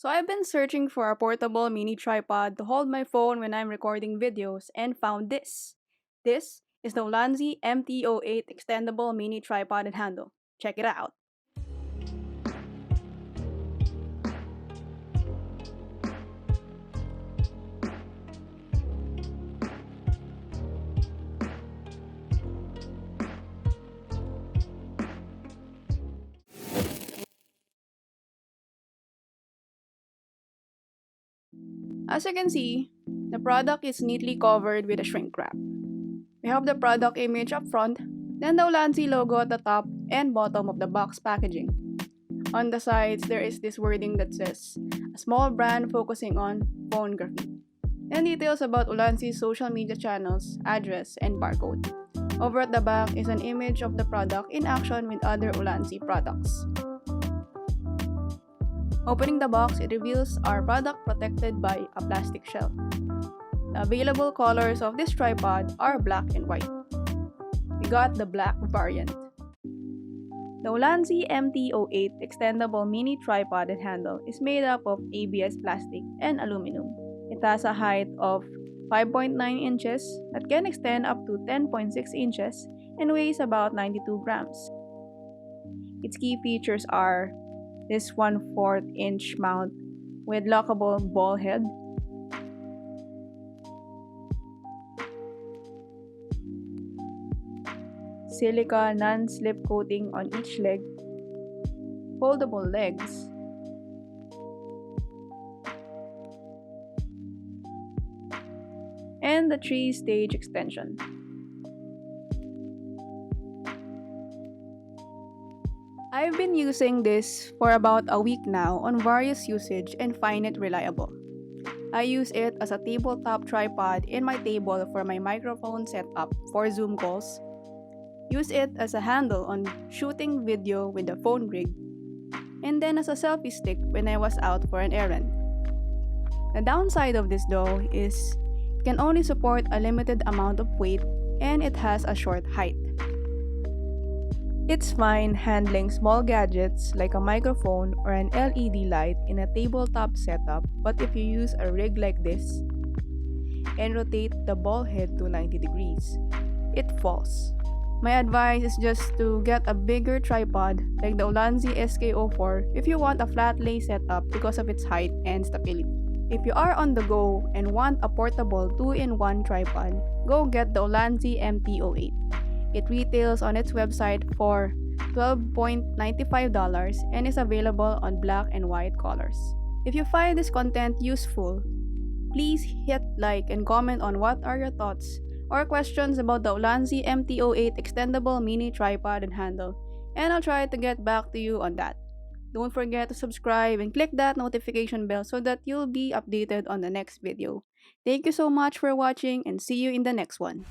So I've been searching for a portable mini tripod to hold my phone when I'm recording videos and found this. This is the Ulanzi MT-08 Extendable Mini Tripod and Handle. Check it out. As you can see, the product is neatly covered with a shrink wrap. We have the product image up front, then the Ulanzi logo at the top and bottom of the box packaging. On the sides, there is this wording that says, a small brand focusing on phonography, and details about Ulanzi's social media channels, address, and barcode. Over at the back is an image of the product in action with other Ulanzi products. Opening the box, it reveals our product protected by a plastic shell. The available colors of this tripod are black and white. We got the black variant. The Ulanzi MT-08 Extendable Mini Tripod and Handle is made up of ABS plastic and aluminum. It has a height of 5.9 inches that can extend up to 10.6 inches and weighs about 92 grams. Its key features are this 1/4 inch mount with lockable ball head, silica non-slip coating on each leg, foldable legs, and the 3-stage extension. I've been using this for about a week now on various usage and find it reliable. I use it as a tabletop tripod in my table for my microphone setup for Zoom calls, use it as a handle on shooting video with the phone rig, and then as a selfie stick when I was out for an errand. The downside of this though is it can only support a limited amount of weight and it has a short height. It's fine handling small gadgets like a microphone or an LED light in a tabletop setup, but if you use a rig like this and rotate the ball head to 90 degrees, it falls. My advice is just to get a bigger tripod like the Ulanzi SK04 if you want a flat lay setup because of its height and stability. If you are on the go and want a portable 2-in-1 tripod, go get the Ulanzi MT-08. It retails on its website for $12.95 and is available on black and white colors. If you find this content useful, please hit like and comment on what are your thoughts or questions about the Ulanzi MT-08 Extendable Mini Tripod and Handle, and I'll try to get back to you on that. Don't forget to subscribe and click that notification bell so that you'll be updated on the next video. Thank you so much for watching and see you in the next one.